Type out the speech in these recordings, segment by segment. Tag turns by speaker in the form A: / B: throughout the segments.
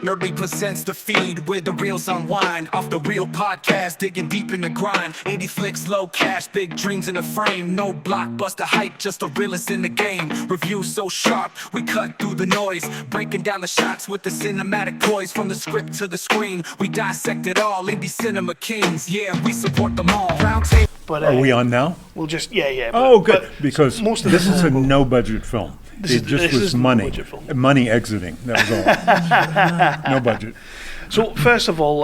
A: Nerdly presents the feed where the reels unwind. Off the real podcast, digging deep in the grind. 80 flicks, low cash, big dreams in the frame. No blockbuster hype, just the realest in the game. Reviews so sharp, we cut through the noise. Breaking down the shots with the cinematic poise. From the script to the screen, we dissect it all. Indie cinema kings, yeah, we support them all. Roundtable.
B: But,
C: Are we on now?
B: We'll just, yeah.
C: Oh, good,
B: but
C: because
B: most of
C: this
B: the
C: is a
B: film-
C: no-budget film. It just was money, money exiting, that was all. No budget.
B: So first of all,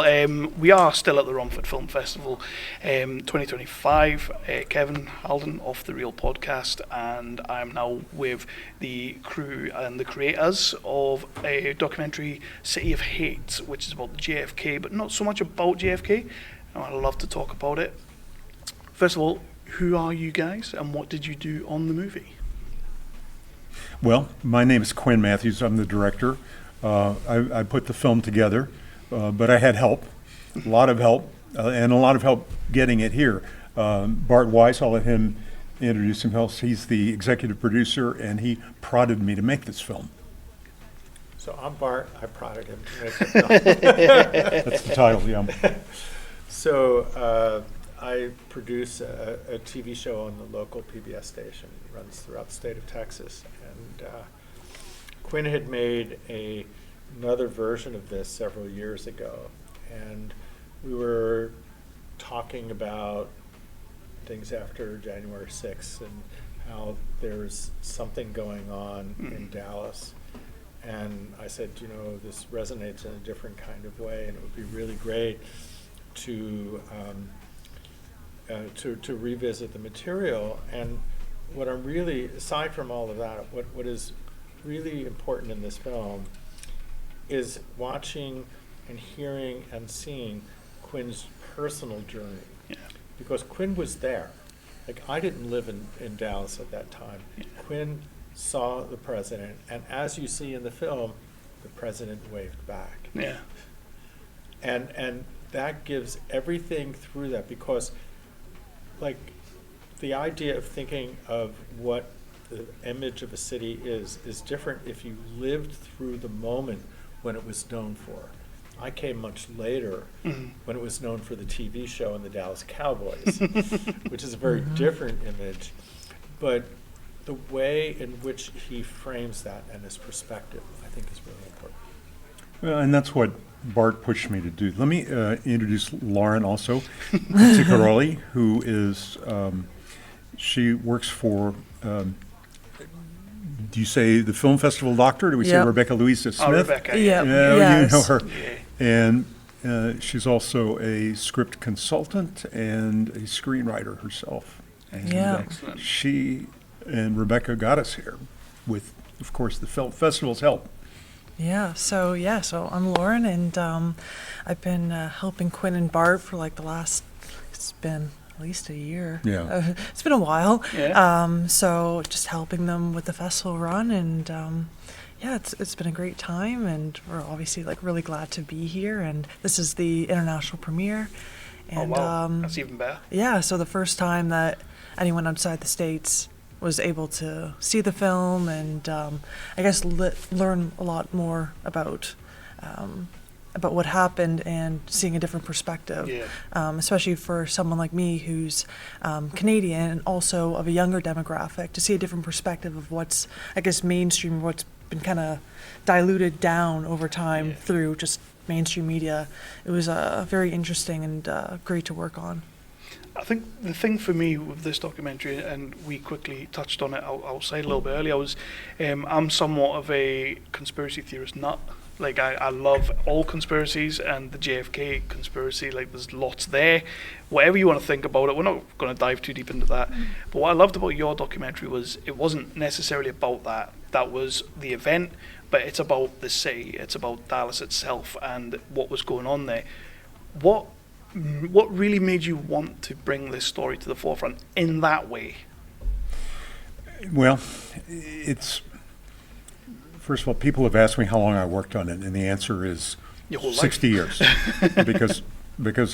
B: we are still at the Romford Film Festival 2025. Kevin Halden of The Real Podcast, and I'm now with the crew and the creators of a documentary, City of Hate, which is about the JFK, but not so much about JFK. And I'd love to talk about it. First of all, who are you guys and what did you do on the movie?
C: Well, my name is Quin Mathews. I'm the director. I put the film together, but I had help, a lot of help, and a lot of help getting it here. Bart Weiss, I'll let him introduce himself. He's the executive producer, and he prodded me to make this film.
D: So I'm Bart. I prodded him to make the film.
C: That's the title, yeah.
D: So I produce a TV show on the local PBS station. It runs throughout the state of Texas. And Quinn had made another version of this several years ago. And we were talking about things after January 6th and how there's something going on in Dallas. And I said, you know, this resonates in a different kind of way, and it would be really great to revisit the material. And what I'm really, aside from all of that, what is really important in this film is watching and hearing and seeing Quinn's personal journey.
B: Yeah.
D: Because Quinn was there. Like, I didn't live in Dallas at that time.
B: Yeah.
D: Quinn saw the president, and as you see in the film, the president waved back.
B: Yeah.
D: And that gives everything through that, because like the idea of thinking of what the image of a city is different if you lived through the moment when it was known for. I came much later when it was known for the TV show and the Dallas Cowboys, which is a very different image. But the way in which he frames that and his perspective, I think, is really important.
C: Well, and that's what Bart pushed me to do. Let me introduce Lauren also, Ticcaroli, who is, she works for, do you say the Film Festival Doctor? Do we say Rebecca Louisa Smith?
B: Rebecca.
E: Yeah.
C: You know her.
B: Yeah.
C: And she's also a script consultant and a screenwriter herself. And
B: Excellent.
C: she and Rebecca got us here with, of course, the film festival's help.
E: So I'm Lauren, and I've been helping Quinn and Bart for like it's been at least a year.
C: Yeah.
E: It's been a while.
B: Yeah.
E: So just helping them with the festival run, and it's been a great time, and we're obviously like really glad to be here, and this is the international premiere. And
B: That's even better.
E: yeah, so the first time that anyone outside the States was able to see the film, and I guess learn a lot more about what happened and seeing a different perspective, especially for someone like me who's Canadian and also of a younger demographic, to see a different perspective of what's, I guess, mainstream, what's been kind of diluted down over time through just mainstream media. It was very interesting and great to work on.
B: I think the thing for me with this documentary, and we quickly touched on it outside a little bit earlier, was I'm somewhat of a conspiracy theorist nut. Like, I love all conspiracies, and the JFK conspiracy, like, there's lots there. Whatever you want to think about it, we're not going to dive too deep into that. But what I loved about your documentary was it wasn't necessarily about that. That was the event, but it's about the city. It's about Dallas itself and what was going on there. What really made you want to bring this story to the forefront in that way?
C: Well, first of all, people have asked me how long I worked on it, and the answer is
B: Your whole
C: 60 years, because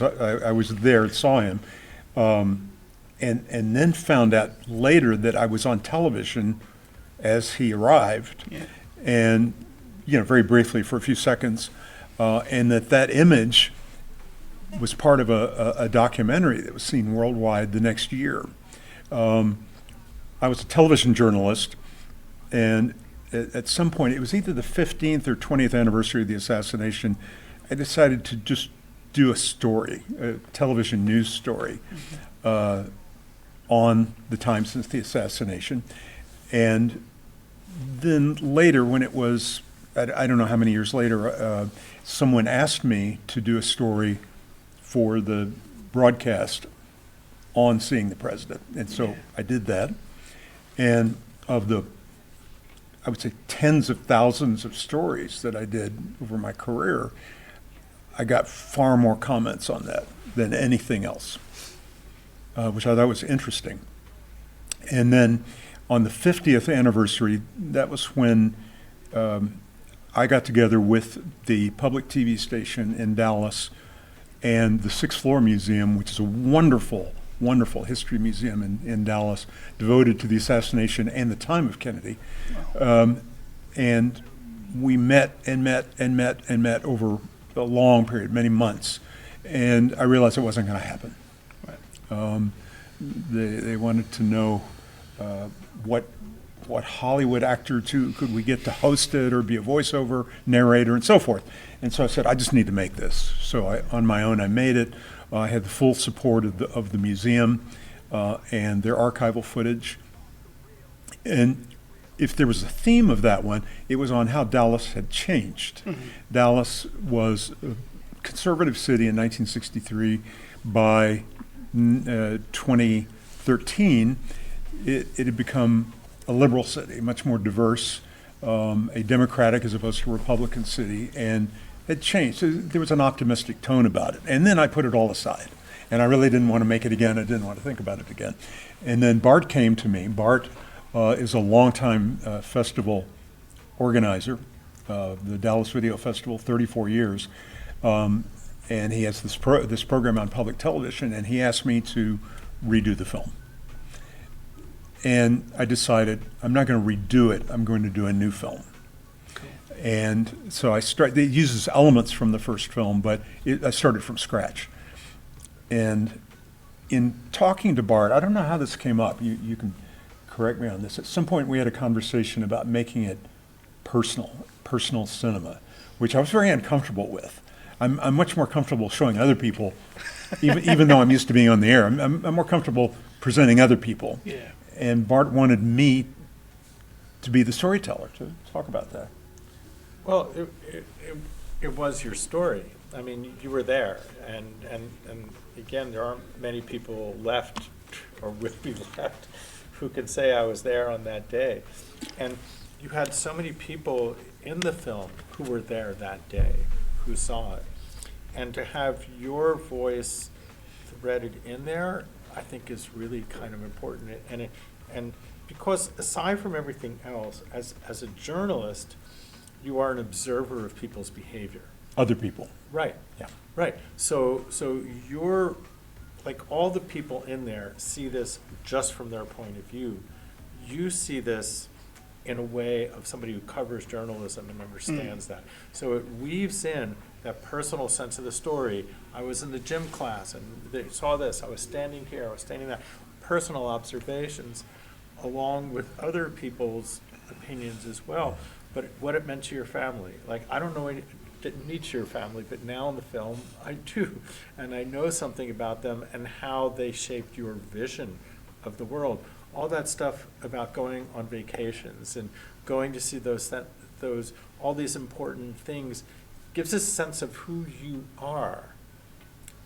C: I was there and saw him, and then found out later that I was on television as he arrived, and very briefly for a few seconds, and that image was part of a documentary that was seen worldwide the next year. I was a television journalist, and at some point, it was either the 15th or 20th anniversary of the assassination, I decided to just do a story, a television news story, on the time since the assassination. And then later, when it was, I don't know how many years later, someone asked me to do a story for the broadcast on seeing the president. And so I did that. And of the, I would say, tens of thousands of stories that I did over my career, I got far more comments on that than anything else, which I thought was interesting. And then on the 50th anniversary, that was when I got together with the public TV station in Dallas and the Sixth Floor Museum, which is a wonderful, wonderful history museum in Dallas, devoted to the assassination and the time of Kennedy. And we met and met and met and met over a long period, many months. And I realized it wasn't going to happen. They wanted to know what Hollywood actor could we get to host it or be a voiceover narrator and so forth. And so I said, I just need to make this. So on my own, I made it. I had the full support of the museum and their archival footage. And if there was a theme of that one, it was on how Dallas had changed. Mm-hmm. Dallas was a conservative city in 1963. By 2013, it had become a liberal city, much more diverse, a Democratic as opposed to Republican city, and it changed. So there was an optimistic tone about it. And then I put it all aside. And I really didn't want to make it again. I didn't want to think about it again. And then Bart came to me. Bart is a longtime festival organizer, the Dallas Video Festival, 34 years. And he has this program on public television, and he asked me to redo the film. And I decided I'm not going to redo it, I'm going to do a new film. Cool. And so it uses elements from the first film, but I started from scratch. And in talking to Bart, I don't know how this came up, you can correct me on this. At some point we had a conversation about making it personal cinema, which I was very uncomfortable with. I'm much more comfortable showing other people, even though I'm used to being on the air. I'm more comfortable presenting other people.
B: Yeah.
C: And Bart wanted me to be the storyteller, to talk about that.
D: Well, it was your story. I mean, you were there, and again, there aren't many people left, or will be left, who can say I was there on that day. And you had so many people in the film who were there that day, who saw it. And to have your voice threaded in there, I think is really kind of important. And because aside from everything else, as a journalist, you are an observer of people's behavior.
C: Other people.
D: Right.
C: Yeah.
D: Right. So you're, like, all the people in there see this just from their point of view. You see this in a way of somebody who covers journalism and understands that. So it weaves in that personal sense of the story. I was in the gym class and they saw this. I was standing here, I was standing there. Personal observations along with other people's opinions as well. But what it meant to your family. Like, I don't know, I didn't meet your family, but now in the film, I do. And I know something about them and how they shaped your vision of the world. All that stuff about going on vacations and going to see those all these important things gives us a sense of who you are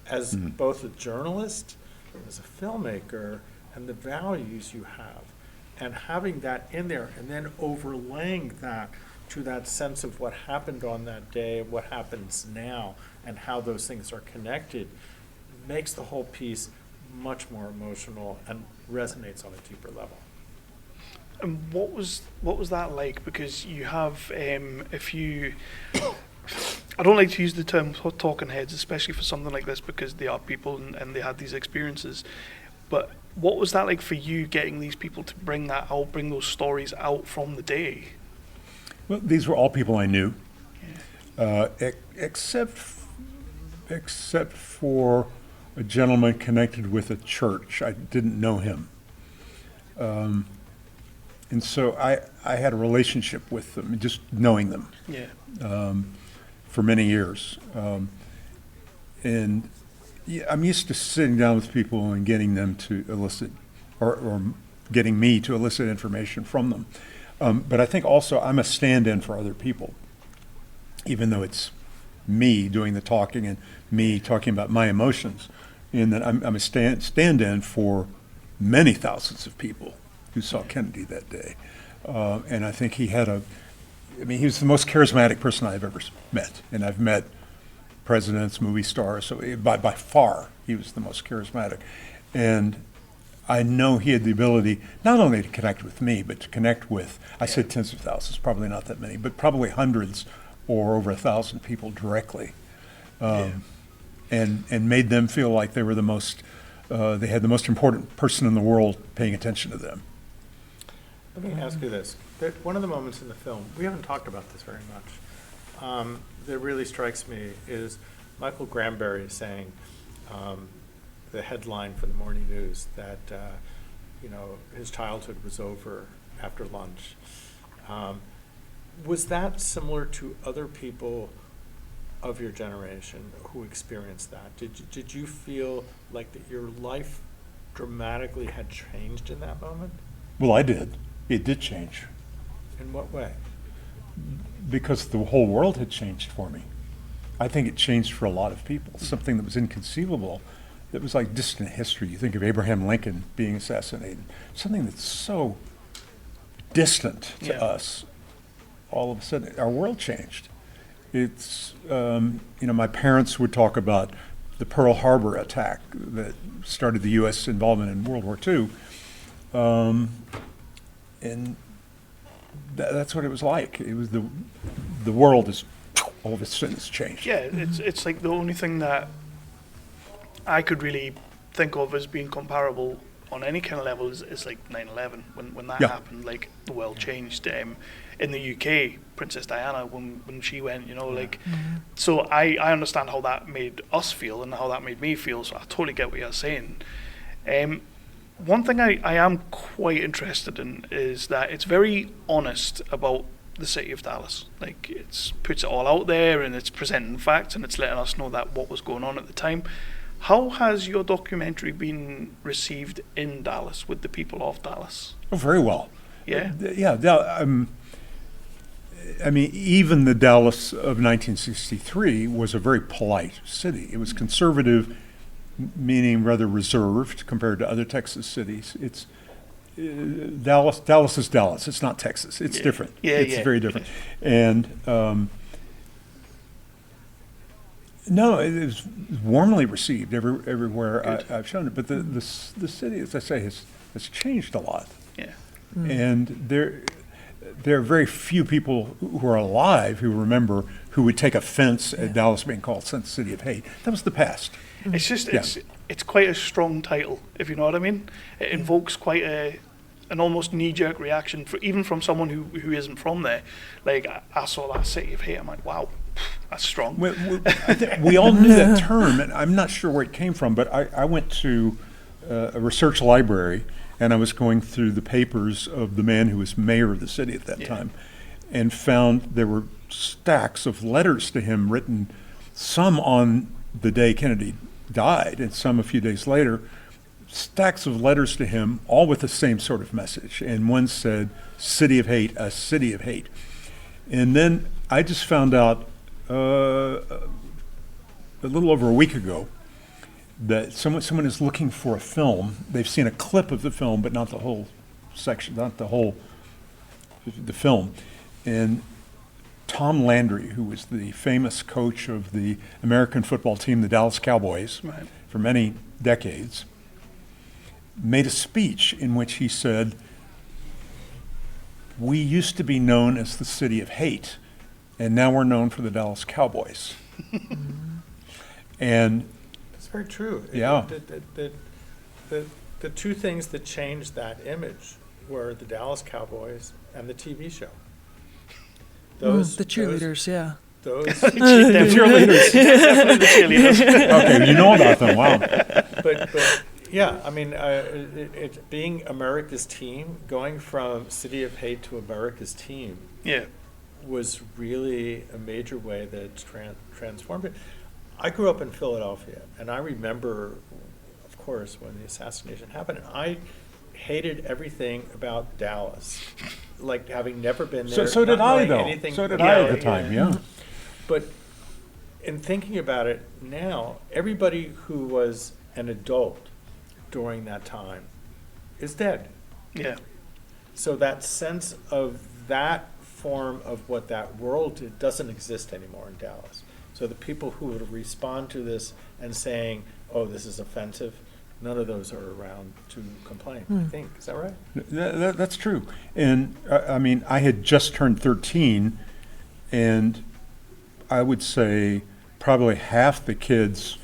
D: as both a journalist, as a filmmaker, and the values you have. And having that in there and then overlaying that to that sense of what happened on that day, what happens now, and how those things are connected, makes the whole piece much more emotional and resonates on a deeper level.
B: And what was that like? Because you have a few. I don't like to use the term talking heads, especially for something like this, because they are people and they had these experiences. But what was that like for you, getting these people to bring that out, bring those stories out from the day?
C: Well, these were all people I knew. except for a gentleman connected with a church. I didn't know him. And so I had a relationship with them, just knowing them for many years. And yeah, I'm used to sitting down with people and getting them to elicit, or getting me to elicit information from them. But I think also I'm a stand-in for other people, even though it's me doing the talking and me talking about my emotions, in that I'm a stand-in for many thousands of people who saw Kennedy that day. And I think he was the most charismatic person I've ever met. And I've met presidents, movie stars, so by far, he was the most charismatic. And I know he had the ability not only to connect with me, but to connect with, I said tens of thousands, probably not that many, but probably hundreds or over 1,000 people directly. And made them feel like they were they had the most important person in the world paying attention to them.
D: Let me ask you this. One of the moments in the film, we haven't talked about this very much, that really strikes me is Michael Granberry saying, the headline for the morning news, that his childhood was over after lunch. Was that similar to other people of your generation who experienced that? Did you feel like that your life dramatically had changed in that moment?
C: Well, I did. It did change.
D: In what way?
C: Because the whole world had changed for me. I think it changed for a lot of people. Something that was inconceivable, that was like distant history. You think of Abraham Lincoln being assassinated, something that's so distant to us. All of a sudden, our world changed. It's, my parents would talk about the Pearl Harbor attack that started the U.S. involvement in World War II. And that's what it was like. It was the world is all of a sudden it's changed.
B: Yeah, it's like the only thing that I could really think of as being comparable on any kind of level is like 9/11 when that happened. Like the world changed. In the UK, Princess Diana when she went, So I understand how that made us feel and how that made me feel. So I totally get what you're saying. One thing I am quite interested in is that it's very honest about the city of Dallas. Like, it puts it all out there and it's presenting facts and it's letting us know that what was going on at the time. How has your documentary been received in Dallas with the people of Dallas?
C: Oh, very well.
B: Yeah?
C: I mean, even the Dallas of 1963 was a very polite city. It was conservative, meaning rather reserved compared to other Texas cities. It's Dallas is Dallas. It's not Texas. It's different. It's very different. And no, it was warmly received everywhere I've shown it. But the city, as I say, has changed a lot.
B: Yeah.
C: And there are very few people who are alive who remember who would take offense at Dallas being called City of Hate. That was the past.
B: It's just it's quite a strong title, if you know what I mean. It invokes quite an almost knee-jerk reaction even from someone who isn't from there. Like, I saw that City of Hate, I'm like, wow, that's strong.
C: We all knew that term, and I'm not sure where it came from, but I went to a research library, and I was going through the papers of the man who was mayor of the city at that time, and found there were stacks of letters to him written, some on the day Kennedy died, and some a few days later, stacks of letters to him, all with the same sort of message. And one said, City of Hate, a city of hate. And then I just found out a little over a week ago that someone is looking for a film. They've seen a clip of the film, but not the whole section, not the film. And Tom Landry, who was the famous coach of the American football team, the Dallas Cowboys, for many decades, made a speech in which he said, we used to be known as the City of Hate, and now we're known for the Dallas Cowboys. And
D: it's very true.
C: Yeah.
D: The two things that changed that image were the Dallas Cowboys and the TV show.
E: The cheerleaders,
D: those.
B: The cheerleaders. Definitely the cheerleaders.
C: Okay, you know about them, wow.
D: But yeah, I mean, it being America's team, going from City of Hate to America's team
B: Yeah.
D: was really a major way that it's transformed it. I grew up in Philadelphia, and I remember, of course, when the assassination happened, and I hated everything about Dallas, like having never been there.
C: So did
D: not
C: I,
D: knowing
C: though.
D: anything
C: So did
D: about
C: I at the
D: it.
C: time, yeah.
D: But in thinking about it now, everybody who was an adult during that time is dead.
B: Yeah.
D: So that sense of that form of what that world did doesn't exist anymore in Dallas. So the people who would respond to this and saying, oh, this is offensive, none of those are around to complain, I think. Is that right?
C: That's true. And I mean, I had just turned 13, and I would say probably half the kids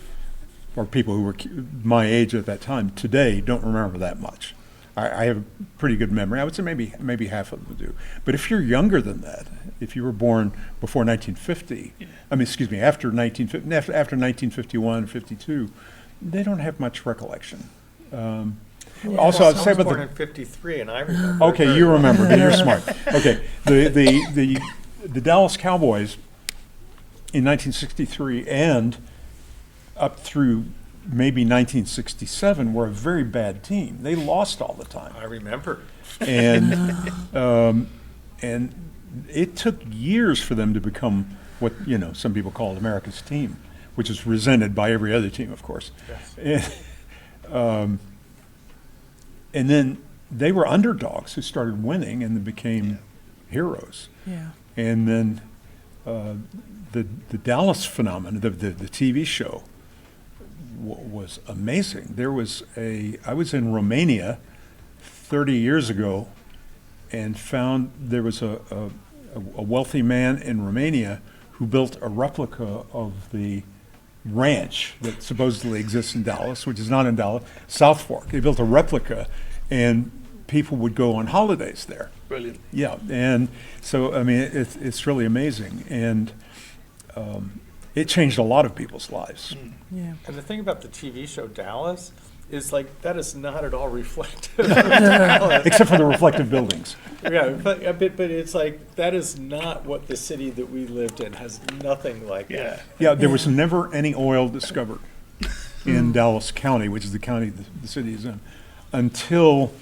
C: or people who were my age at that time today don't remember that much. I have a pretty good memory. I would say maybe half of them do. But if you're younger than that, if you were born before 1950, I mean, excuse me, after 1951, 52, they don't have much recollection. Also, I'd say
D: I was
C: about
D: born
C: the
D: in '53, and I remember.
C: okay,
D: very
C: you
D: well.
C: remember, but you're smart. Okay, the Dallas Cowboys in 1963 and up through maybe 1967 were a very bad team. They lost all the time,
D: I remember.
C: and it took years for them to become what some people call America's team, which is resented by every other team, of course.
D: Yes.
C: And then they were underdogs who started winning and then became heroes.
E: Yeah.
C: And then the Dallas phenomenon, the TV show, was amazing. I was in Romania 30 years ago and found there was a wealthy man in Romania who built a replica of the ranch that supposedly exists in Dallas, which is not in Dallas, South Fork. They built a replica, and people would go on holidays there.
B: Brilliant.
C: Yeah, and so, I mean, it's really amazing, and it changed a lot of people's lives.
E: Yeah.
D: And the thing about the TV show Dallas is like that is not at all reflective of Dallas.
C: Except for the reflective buildings.
D: Yeah, but it's like that is not what the city that we lived in has nothing like that.
C: Yeah, there was never any oil discovered in Dallas County, which is the county the city is in, until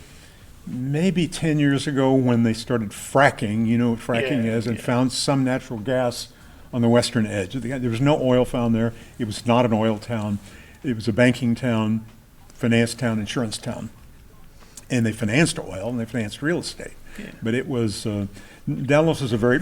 C: maybe 10 years ago when they started fracking, you know what fracking is, and found some natural gas on the western edge. There was no oil found there. It was not an oil town. It was a banking town, finance town, insurance town. And they financed oil and they financed real estate. Yeah. But it was, Dallas is a very,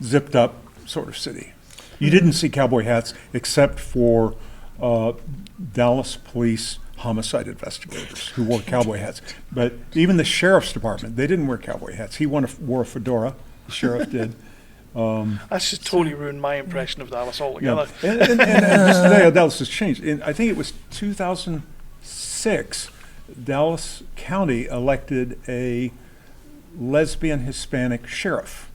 C: zipped up sort of city. You didn't see cowboy hats except for Dallas police homicide investigators who wore cowboy hats. But even the sheriff's department, they didn't wear cowboy hats. He wore a fedora, the sheriff did.
B: That's just totally ruined my impression of Dallas altogether.
C: Yeah. And just today, Dallas has changed. I think it was 2006, Dallas County elected a lesbian Hispanic sheriff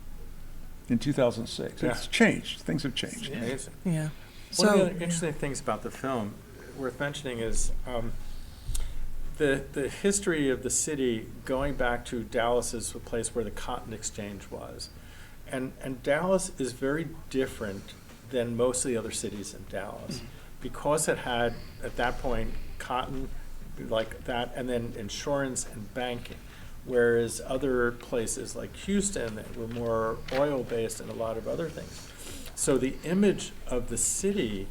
C: in 2006.
D: Yeah.
C: It's changed. Things have changed.
D: Amazing.
E: Yeah.
D: One of the interesting things about the film worth mentioning is the history of the city going back to Dallas is a place where the cotton exchange was. And Dallas is very different than most of the other cities in Dallas because it had, at that point, cotton like that, and then insurance and banking, whereas other places like Houston that were more oil-based and a lot of other things. So the image of the city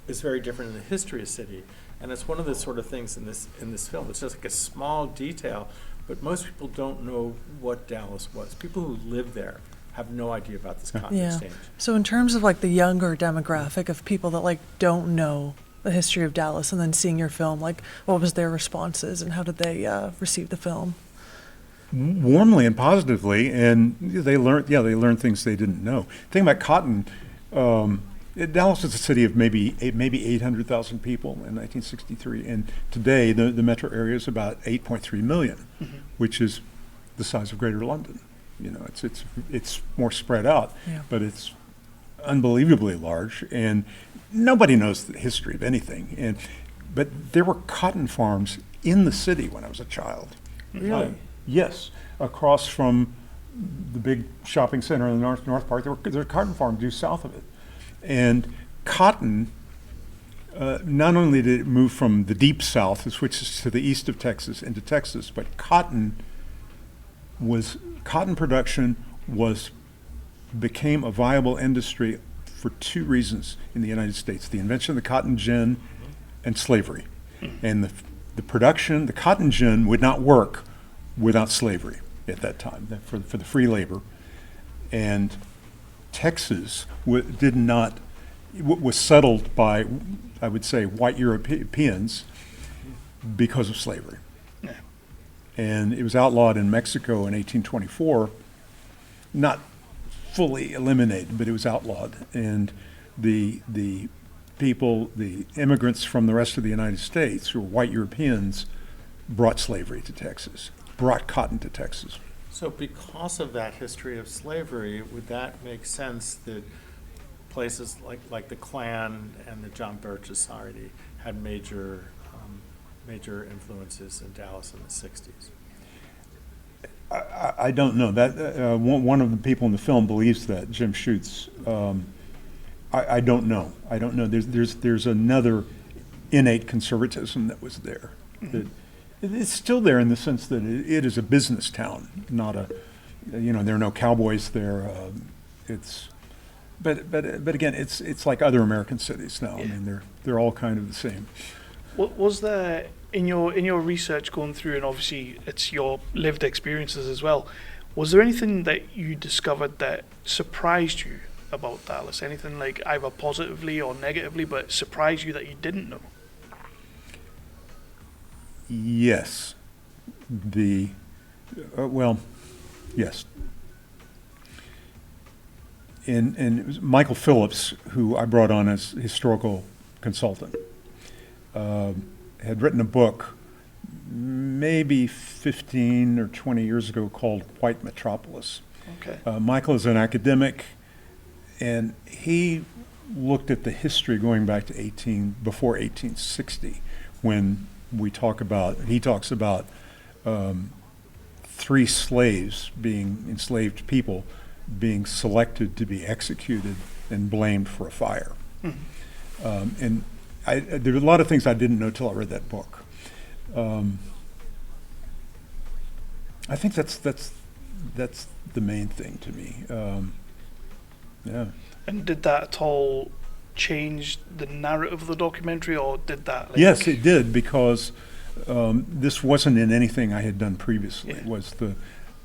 D: is very different in the history of the city, and it's one of the sort of things in this film. It's just like a small detail, but most people don't know what Dallas was. People who live there have no idea about this cotton exchange.
E: So in terms of like the younger demographic of people that like don't know the history of Dallas and then seeing your film, like what was their responses and how did they receive the film?
C: Warmly and positively, and they learned things they didn't know. The thing about cotton, Dallas is a city of maybe 800,000 people in 1963, and today the metro area is about 8.3 million, which is the size of Greater London. It's more spread out, but it's unbelievably large, and nobody knows the history of anything. But there were cotton farms in the city when I was a child.
D: Really?
C: Yes, across from the big shopping center in the North Park, there were cotton farms due south of it. And cotton, not only did it move from the deep south, it switches to the east of Texas into Texas, but cotton production became a viable industry for two reasons in the United States: the invention of the cotton gin and slavery. And the production, the cotton gin would not work without slavery at that time, for the free labor. And Texas was settled by, I would say, white Europeans because of slavery.
B: Yeah.
C: And it was outlawed in Mexico in 1824, not fully eliminated, but it was outlawed. And the immigrants from the rest of the United States, who were white Europeans, brought slavery to Texas, brought cotton to Texas.
D: So because of that history of slavery, would that make sense that places like the Klan and the John Birch Society had major influences in Dallas in the 60s?
C: I don't know. That one of the people in the film believes that, Jim Schutz. I don't know. I don't know. There's another innate conservatism that was there. It's still there in the sense that it is a business town, not there are no cowboys there. But again, it's like other American cities now. I mean, they're all kind of the same.
B: What was there in your research going through, and obviously it's your lived experiences as well? Was there anything that you discovered that surprised you about Dallas? Anything like either positively or negatively, but surprised you that you didn't know?
C: Yes. Yes. And it was Michael Phillips, who I brought on as historical consultant, had written a book maybe 15 or 20 years ago called White Metropolis.
B: Okay.
C: Michael is an academic, and he looked at the history going back to before 1860, when he talks about three enslaved people being selected to be executed and blamed for a fire. And there were a lot of things I didn't know till I read that book. I think that's the main thing to me. Yeah.
B: And did that at all change the narrative of the documentary, or did that?
C: Yes, it did, because this wasn't in anything I had done previously. It was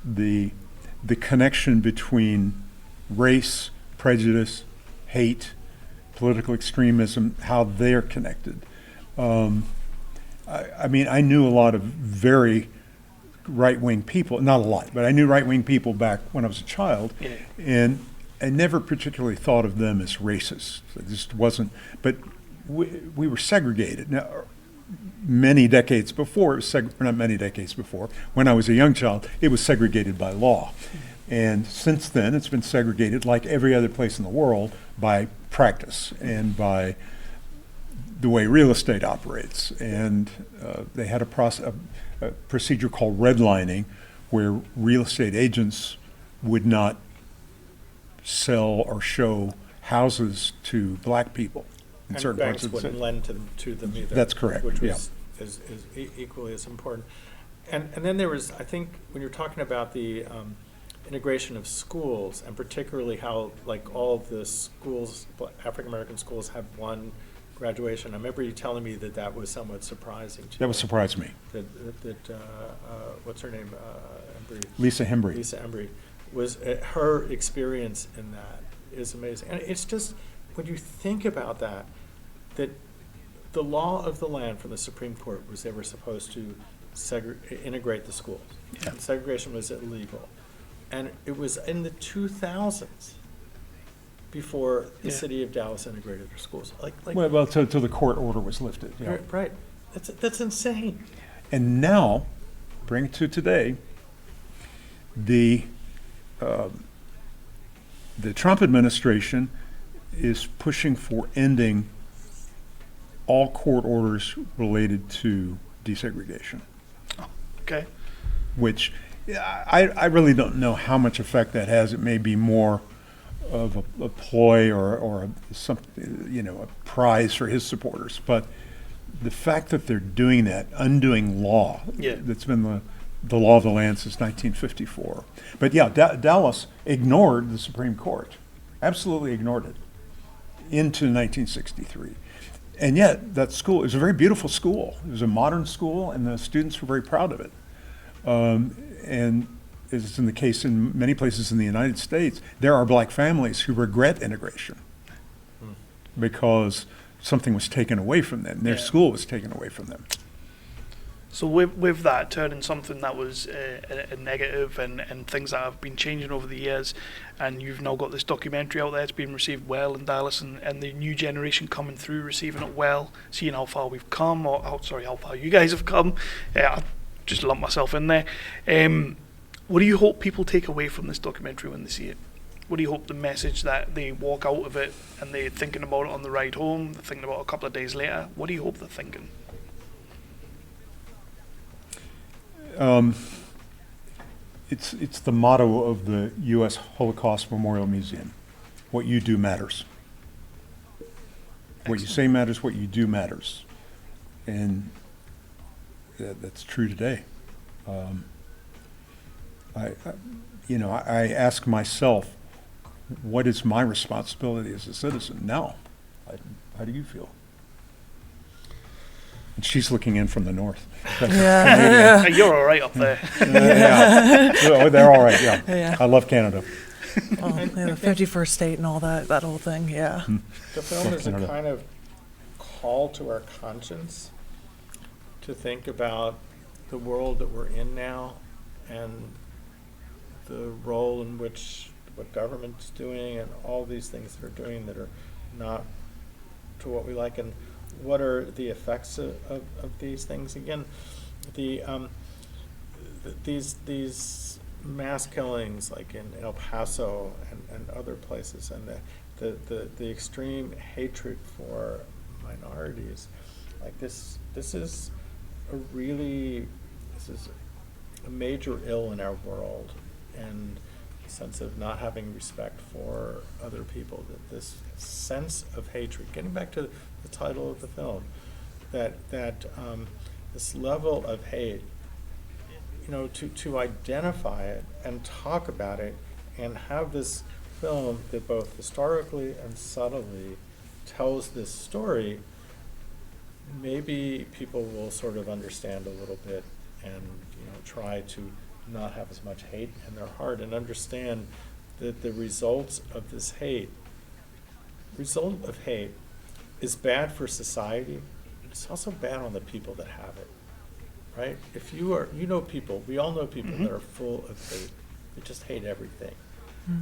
C: the connection between race, prejudice, hate, political extremism, how they're connected. I mean, I knew a lot of very right-wing people, not a lot, but I knew right-wing people back when I was a child, and I never particularly thought of them as racist. It just wasn't, but we were segregated. Now, many decades before, not many decades before, when I was a young child, it was segregated by law. And since then, it's been segregated, like every other place in the world, by practice and by the way real estate operates. And they had a procedure called redlining, where real estate agents would not sell or show houses to black people in certain parts of the city.
D: And banks wouldn't lend to them either.
C: That's correct,
D: Which
C: yeah.
D: is equally as important. And then there was, I think, when you're talking about the integration of schools, and particularly how, like, all of the schools, African-American schools, have one graduation. I remember you telling me that was somewhat surprising to you.
C: That would surprise me.
D: That what's her name? Embry.
C: Lisa Hembry.
D: Lisa Embry. Was her experience in that is amazing. And it's just, when you think about that the law of the land from the Supreme Court was they were supposed to integrate the schools.
C: Yeah.
D: And segregation was illegal. And it was in the 2000s before the city of Dallas integrated their schools.
C: Well, till the court order was lifted. Yeah.
D: Right. That's insane.
C: And now, bring it to today, the Trump administration is pushing for ending all court orders related to desegregation,
B: Okay.
C: which I really don't know how much effect that has. It may be more of a ploy or a prize for his supporters. But the fact that they're doing that, undoing law,
B: Yeah.
C: that's been the law of the land since 1954. But yeah, Dallas ignored the Supreme Court, absolutely ignored it, into 1963. And yet, that school is a very beautiful school. It was a modern school, and the students were very proud of it. And as is in the case in many places in the United States, there are black families who regret integration because something was taken away from them. Their
B: Yeah.
C: school was taken away from them.
B: So with that turning something that was a negative and things that have been changing over the years, and you've now got this documentary out there, it's been received well in Dallas, and the new generation coming through receiving it well, seeing how far we've come, or how far you guys have come. I just lump myself in there. What do you hope people take away from this documentary when they see it? What do you hope the message that they walk out of it and they're thinking about it on the ride home, they're thinking about it a couple of days later? What do you hope they're thinking?
C: It's the motto of the U.S. Holocaust Memorial Museum. What you do matters. What you say matters, what you do matters. And that's true today. I ask myself, what is my responsibility as a citizen now? How do you feel? And she's looking in from the north.
E: Yeah.
B: You're all right up there.
C: Yeah. Oh, they're all right, yeah.
E: Yeah.
C: I love Canada.
E: Well, yeah, the 51st state and all that whole thing, yeah.
D: The film is a
C: Canada.
D: kind of call to our conscience to think about the world that we're in now and the role in which what government's doing and all these things that are doing that are not to what we like, and what are the effects of these things. Again, these mass killings like in El Paso and other places, and the extreme hatred for minorities, like this is a major ill in our world, and the sense of not having respect for other people, that this sense of hatred, getting back to the title of the film, that this level of hate, to identify it and talk about it and have this film that both historically and subtly tells this story, maybe people will sort of understand a little bit and try to not have as much hate in their heart, and understand that the results of this result of hate is bad for society. It's also bad on the people that have it, right? If you know people, we all know people that are full of hate. They just hate everything.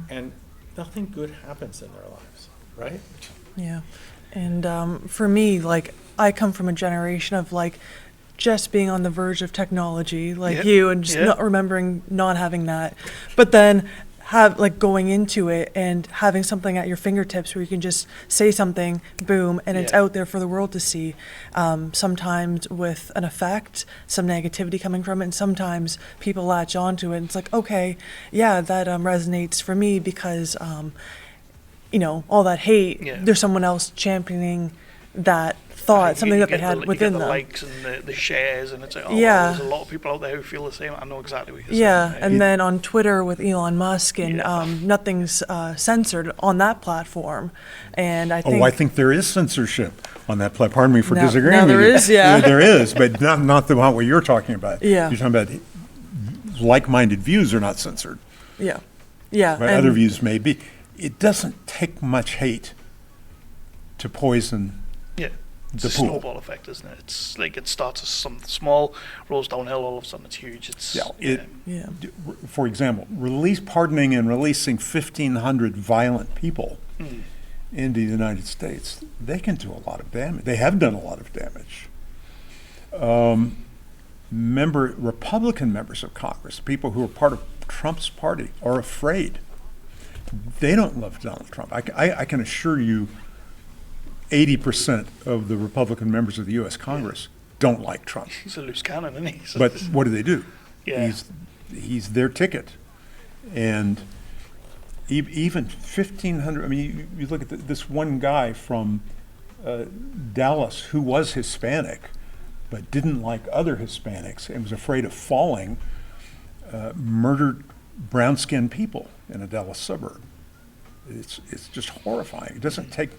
D: And nothing good happens in their lives, right?
E: Yeah. And for me, I come from a generation of just being on the verge of technology, you, and just not remembering not having that. But then going into it and having something at your fingertips where you can just say something, boom, and it's out there for the world to see. Sometimes with an effect, some negativity coming from it, and sometimes people latch onto it. And it's okay, yeah, that resonates for me because, all that hate, there's someone else championing that thought, something that they had within them.
B: The likes and the shares, and it's there's a lot of people out there who feel the same. I know exactly what you're saying.
E: And then on Twitter with Elon Musk, and nothing's censored on that platform. And I think
C: there is censorship on that platform. Pardon me for disagreeing
E: now
C: with
E: there
C: you.
E: is, yeah.
C: There is, but not what you're talking about.
E: Yeah.
C: You're talking about like-minded views are not censored.
E: Yeah.
C: But other views may be. It doesn't take much hate to poison
B: it's
C: the
B: a
C: pool.
B: snowball effect, isn't it? It's it starts as something small, rolls downhill, all of a sudden it's huge.
C: For example, pardoning and releasing 1,500 violent people into the United States, they can do a lot of damage. They have done a lot of damage. Republican members of Congress, people who are part of Trump's party, are afraid they don't love Donald Trump. I can assure you 80% of the Republican members of the U.S. Congress don't like Trump.
B: He's a loose cannon, isn't he? So
C: But what do?
B: Yeah.
C: He's their ticket. And even 1,500, I mean, you look at this one guy from Dallas who was Hispanic, but didn't like other Hispanics and was afraid of falling, murdered brown-skinned people in a Dallas suburb. It's just horrifying. It doesn't take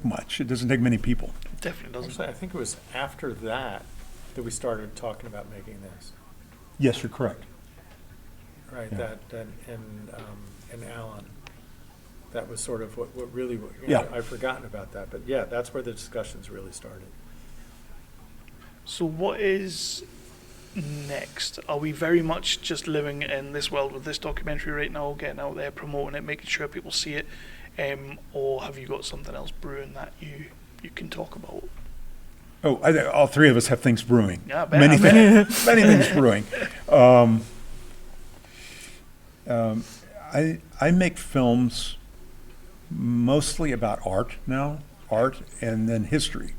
C: much. It doesn't take many people.
B: It definitely doesn't.
D: Actually, I think it was after that we started talking about making this.
C: Yes, you're correct.
D: Right,
C: Yeah.
D: that in Allen, that was sort of what really,
C: Yeah.
D: I've forgotten about that, but yeah, that's where the discussions really started.
B: So what is next? Are we very much just living in this world with this documentary right now, getting out there, promoting it, making sure people see it, or have you got something else brewing that you can talk about?
C: Oh, I think all three of us have things brewing.
B: Yeah, I bet,
C: many
B: I bet.
C: many things brewing. I make films mostly about art now, art and then history.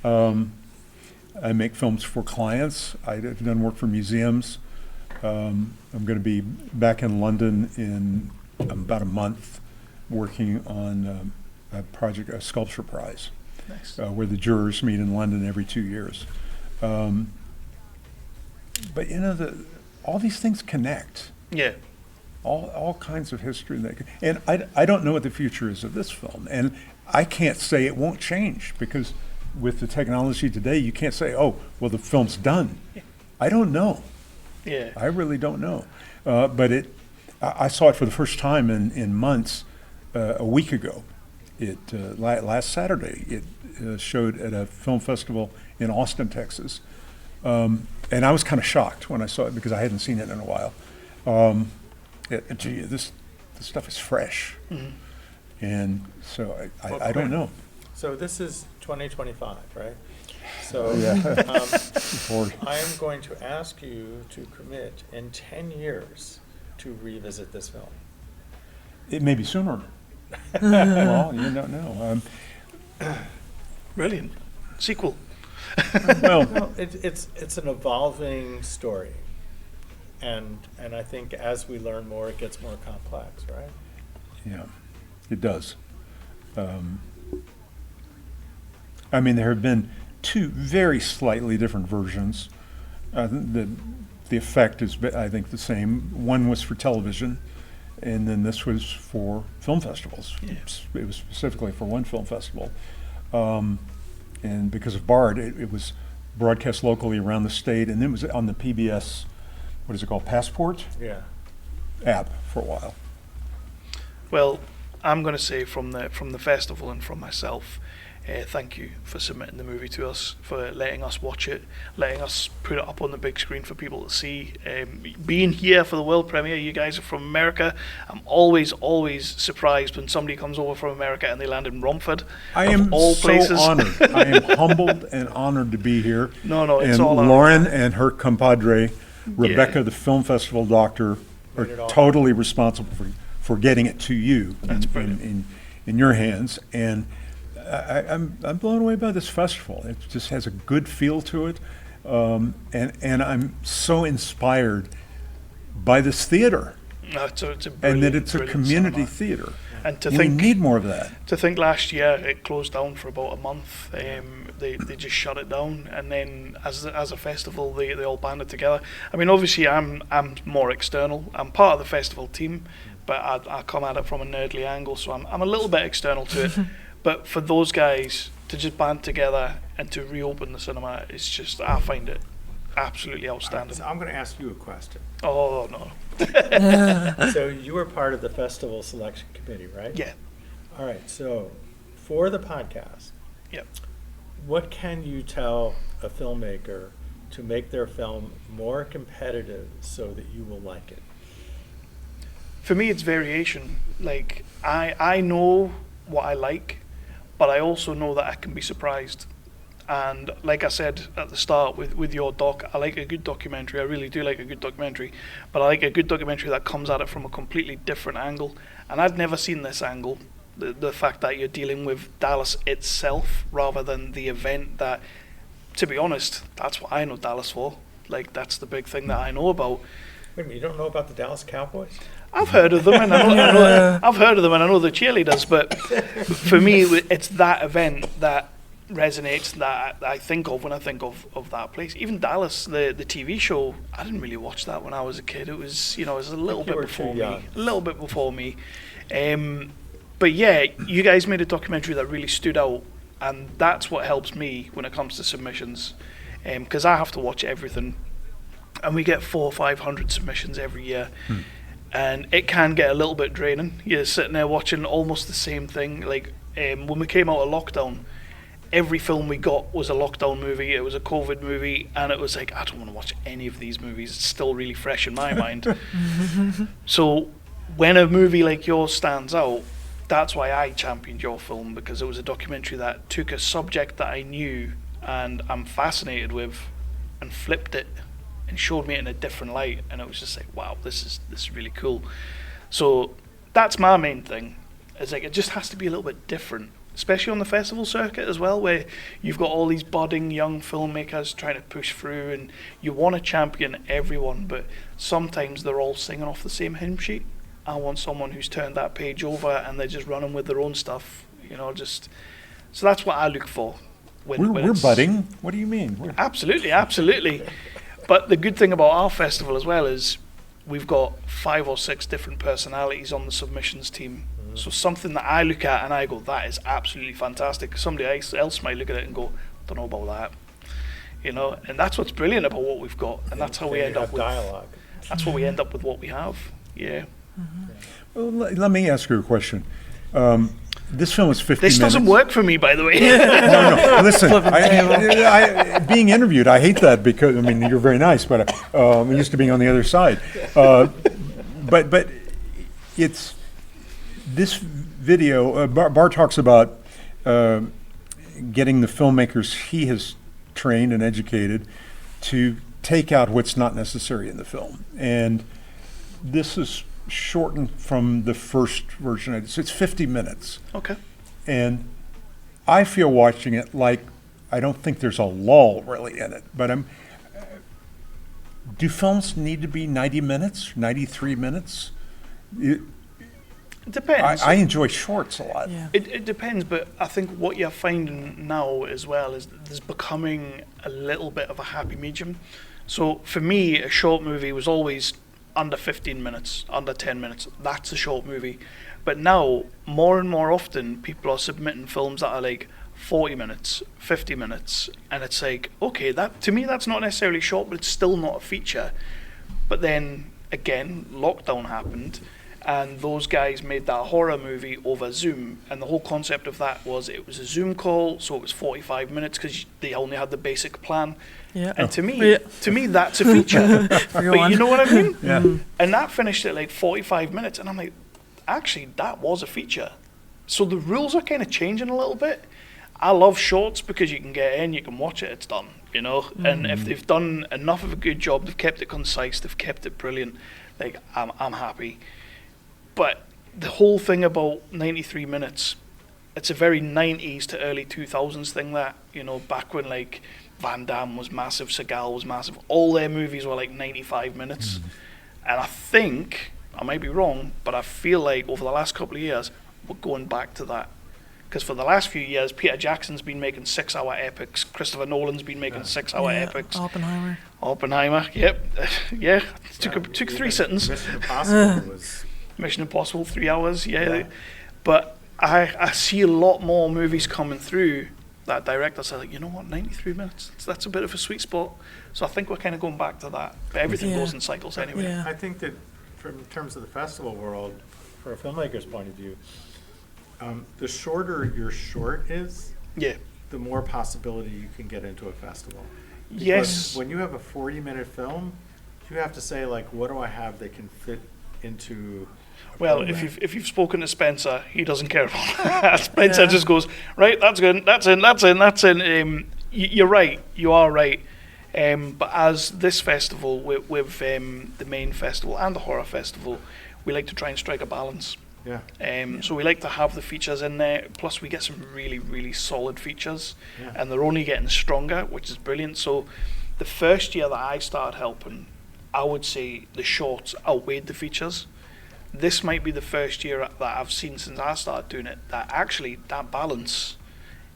C: I make films for clients. I've done work for museums. I'm going to be back in London in about a month working on a project, a sculpture prize,
B: Nice.
C: where the jurors meet in London every 2 years. But you know, all these things connect.
B: Yeah.
C: All kinds of history. And I don't know what the future is of this film. And I can't say it won't change, because with the technology today, you can't say, oh, well, the film's done. I don't know.
B: Yeah.
C: I really don't know. But I saw it for the first time in months a week ago. Last Saturday, it showed at a film festival in Austin, Texas. And I was kind of shocked when I saw it, because I hadn't seen it in a while. Gee, this stuff is fresh.
B: Mhm.
C: And so
D: Well,
C: I don't
D: Quin,
C: know.
D: So this is 2025, right? So
C: Lord.
D: I am going to ask you to commit in 10 years to revisit this film.
C: It may be sooner. Well, you don't know.
B: Brilliant. Sequel.
C: Well,
D: Well, it's an evolving story, and I think as we learn more, it gets more complex, right?
C: yeah, it does. I mean, there have been two very slightly different versions. The effect is, I think, the same. One was for television, and then this was for film festivals.
B: Yeah.
C: It was specifically for one film festival. And because of BARD, it was broadcast locally around the state, and it was on the PBS, what is it called, Passport
D: Yeah.
C: app for a while.
B: Well, I'm going to say from the festival and from myself, thank you for submitting the movie to us, for letting us watch it, letting us put it up on the big screen for people to see. Being here for the world premiere, you guys are from America. I'm always surprised when somebody comes over from America and they land in Romford.
C: I
B: of
C: am
B: all
C: so
B: places.
C: honored. I am humbled and honored to be here.
B: No, it's
C: And
B: all our
C: Lauren and her compadre, Rebecca,
B: Yeah.
C: the film festival doctor,
D: Made it
C: are
D: all
C: totally responsible for getting it to you
B: That's brilliant.
C: in your hands. And I'm blown away by this festival. It just has a good feel to it. And I'm so inspired by this theater,
B: No, it's a
C: and
B: brilliant,
C: that it's a
B: brilliant
C: community
B: cinema.
C: theater.
B: And to
C: We
B: think
C: need more of that.
B: To think last year it closed down for about a month. They just shut it down, and then as a festival they all banded together. I mean, obviously I'm more external. I'm part of the festival team, but I come at it from a nerdly angle, so I'm a little bit external to it. But for those guys to just band together and to reopen the cinema, it's just, I find it absolutely outstanding.
D: So I'm going to ask you a question.
B: Oh no,
D: So you were part of the festival selection committee, right?
B: yeah,
D: All right. So for the podcast,
B: yep.
D: what can you tell a filmmaker to make their film more competitive so that you will like it?
B: For me, it's variation. Like I know what I like, but I also know that I can be surprised. And like I said at the start with your doc, I like a good documentary. I really do like a good documentary, but I like a good documentary that comes at it from a completely different angle. And I'd never seen this angle, the fact that you're dealing with Dallas itself rather than the event that, to be honest, that's what I know Dallas for. Like, that's the big thing that I know about.
D: Wait a minute, you don't know about the Dallas Cowboys?
B: I've heard of them, and I've heard of them, and I know the cheerleaders. But for me, it's that event that resonates, that I think of when I think of that place. Even Dallas, the TV show, I didn't really watch that when I was a kid. It was, it was a little bit before me. A little bit before me. But yeah, you guys made a documentary that really stood out, and that's what helps me when it comes to submissions, because I have to watch everything, and we get 400 or 500 submissions every year. And it can get a little bit draining. You're sitting there watching almost the same thing. Like, when we came out of lockdown, every film we got was a lockdown movie. It was a COVID movie, and it was like, I don't want to watch any of these movies. It's still really fresh in my mind. So when a movie like yours stands out, that's why I championed your film, because it was a documentary that took a subject that I knew and I'm fascinated with and flipped it and showed me it in a different light, and it was just like, wow, this is really cool. So that's my main thing. It's like, it just has to be a little bit different, especially on the festival circuit as well, where you've got all these budding young filmmakers trying to push through, and you want to champion everyone, but sometimes they're all singing off the same hymn sheet. I want someone who's turned that page over and they're just running with their own stuff, just. So that's what I look for.
C: We're budding. What do you mean?
B: Absolutely. But the good thing about our festival as well is we've got 5 or 6 different personalities on the submissions team. So something that I look at and I go, that is absolutely fantastic. Somebody else might look at it and go, don't know about that. And that's what's brilliant about what we've got, and that's how we end up with
D: dialogue.
B: That's what we end up with what we have. Yeah.
C: Well, let me ask you a question. This film is 50 minutes.
B: This doesn't work for me, by the way.
C: No. Listen, I, being interviewed, I hate that because, you're very nice, but I'm used to being on the other side. But it's this video. Bar talks about getting the filmmakers he has trained and educated to take out what's not necessary in the film, and this is shortened from the first version. So it's 50 minutes.
B: Okay.
C: And I feel watching it like I don't think there's a lull really in it. But do films need to be 90 minutes, 93 minutes?
B: It depends.
C: I enjoy shorts a lot.
E: Yeah.
B: It depends, but I think what you're finding now as well is there's becoming a little bit of a happy medium. So for me, a short movie was always under 15 minutes, under 10 minutes. That's a short movie. But now, more and more often, people are submitting films that are like 40 minutes, 50 minutes, and it's like, okay, that to me that's not necessarily short, but it's still not a feature. But then again, lockdown happened, and those guys made that horror movie over Zoom, and the whole concept of that was it was a Zoom call, so it was 45 minutes because they only had the basic plan.
E: Yeah.
B: And to me, that's a feature. But you know what I mean?
C: Yeah.
B: And that finished at like 45 minutes, and I'm like, actually, that was a feature. So the rules are kind of changing a little bit. I love shorts because you can get in, you can watch it, it's done, And if they've done enough of a good job, they've kept it concise, they've kept it brilliant, like, I'm happy. But the whole thing about 93 minutes, it's a very 90s to early 2000s thing that, back when like Van Damme was massive, Seagal was massive, all their movies were like 95 minutes. And I think, I might be wrong, but I feel like over the last couple of years, we're going back to that. Because for the last few years, Peter Jackson's been making 6-hour epics, Christopher Nolan's been making 6-hour epics. Oppenheimer, yep. Yeah, it took 3 sittings.
D: Mission Impossible was...
B: Mission Impossible, 3 hours, yeah. But I see a lot more movies coming through that directors are like, 93 minutes, that's a bit of a sweet spot. So I think we're kind of going back to that. But everything goes in cycles anyway.
E: Yeah.
D: I think that in terms of the festival world, for a filmmaker's point of view, the shorter your short is, the more possibility you can get into a festival. Because
B: Yes.
D: when you have a 40-minute film, you have to say, like, what do I have that can fit into...
B: Well, if you've spoken to Spencer, he doesn't care about that. Spencer just goes, right, that's good, that's in. you're right. You are right. But as this festival, with the main festival and the horror festival, we like to try and strike a balance.
D: Yeah.
B: So we like to have the features in there. Plus, we get some really, really solid features,
D: Yeah.
B: and they're only getting stronger, which is brilliant. So, the first year that I started helping, I would say the shorts outweighed the features. This might be the first year that I've seen since I started doing it that actually that balance,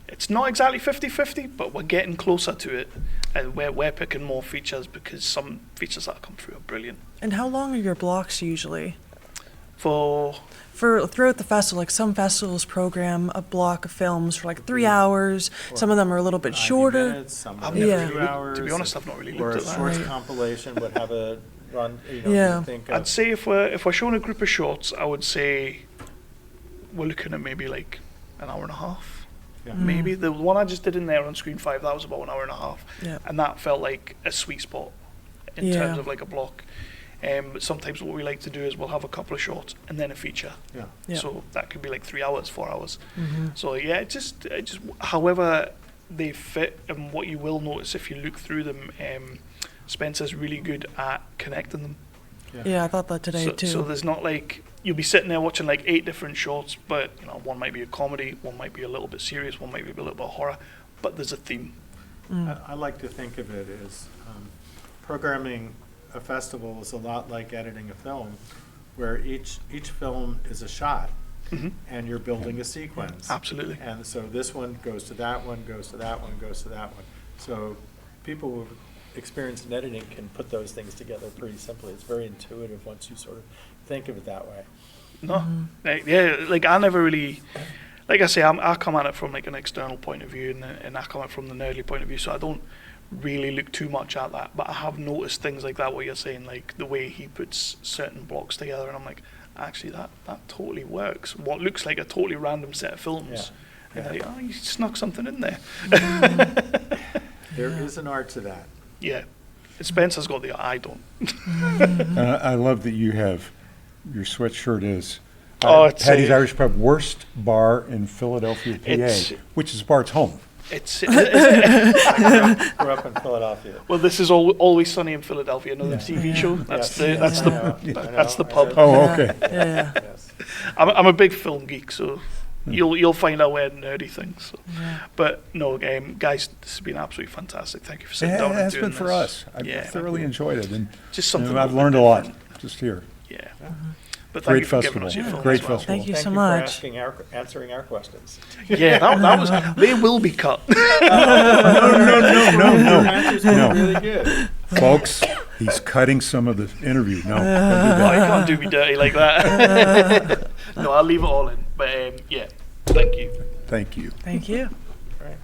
B: it's not exactly 50-50, but we're getting closer to it, and we're picking more features because some features that come through are brilliant.
E: And how long are your blocks usually?
B: For
E: For throughout the festival, like some festivals program a block of films for like 3 hours. Some of them are a little bit
D: 90
E: shorter.
D: minutes, some
B: I've
D: are
B: never
E: Yeah.
B: really
D: 2
B: looked,
D: hours.
B: to be honest, I've not really
D: Or
B: looked
D: a
B: at that.
D: shorts
E: Right.
D: compilation would have a run,
E: Yeah.
D: you think
B: I'd
D: of,
B: say if we're showing a group of shorts, I would say we're looking at maybe like an hour and a half.
D: Yeah.
B: Maybe the one I just did in there on Screen 5, that was about an hour and a half,
E: Yeah.
B: and that felt like a sweet spot in
E: Yeah.
B: terms of like a block. But sometimes what we like to do is we'll have a couple of shorts and then a feature.
D: yeah.
E: Yeah.
B: So that could be like 3 hours, 4 hours.
E: Mhm.
B: So yeah, it just however they fit, and what you will notice if you look through them, Spencer's really good at connecting them.
E: Yeah, I thought that today
B: So,
E: too.
B: so there's not like you'll be sitting there watching like 8 different shorts, but you know, one might be a comedy, one might be a little bit serious, one might be a little bit of horror, but there's a theme.
D: I like to think of it as programming a festival is a lot like editing a film, where each film is a shot,
B: Mhm.
D: and you're building a sequence.
B: Absolutely.
D: And so this one goes to that one, goes to that one, goes to that one. So people with experience in editing can put those things together pretty simply. It's very intuitive once you sort of think of it that way.
B: No, like, yeah, like I never really, like I say, I come at it from like an external point of view, and I come at it from the nerdy point of view, so I don't really look too much at that. But I have noticed things like that, what you're saying, like the way he puts certain blocks together, and I'm like, actually, that totally works. What looks like a totally random set of films,
D: Yeah.
B: and like, oh, you snuck something in there.
D: There is an art to that.
B: Yeah, Spencer's got the eye, I don't.
C: I love that you have, your sweatshirt is
B: Oh, it's
C: Patty's
B: a-
C: Irish Pub, worst bar in Philadelphia,
B: It's-
C: PA, which is Bart's home.
B: It's
D: Grew up in Philadelphia.
B: well, this is Always Sunny in Philadelphia, another TV show. That's
D: Yes.
B: the
D: I know,
B: that's the
D: I
B: pub.
D: know.
C: Oh, okay.
E: Yeah.
D: Yes.
B: I'm a big film geek, so you'll find out where nerdy things. So.
E: Yeah.
B: But no, guys, this has been absolutely fantastic. Thank you for sitting
C: Yeah,
B: down and
C: that's
B: doing
C: been for
B: this.
C: us. I
B: Yeah,
C: thoroughly enjoyed it, and
B: just
C: you
B: something.
C: know, I've
B: little
C: learned a
B: bit
C: lot
B: different.
C: just here.
B: Yeah.
D: Yeah.
B: But thank
C: Great
B: you for giving
C: festival.
B: us your
C: Yeah.
B: film
C: Great
B: as well.
C: festival.
E: Thank you so
D: for
E: much.
D: answering our questions.
B: Yeah, that was. They will be cut.
C: No.
D: Your answers were
C: No.
D: really good.
C: Folks, he's cutting some of the interview. No, don't do
B: Oh,
C: that.
B: you can't do me dirty like that. No, I'll leave it all in. But yeah, thank you.
C: Thank you.
E: Thank you.
D: Right.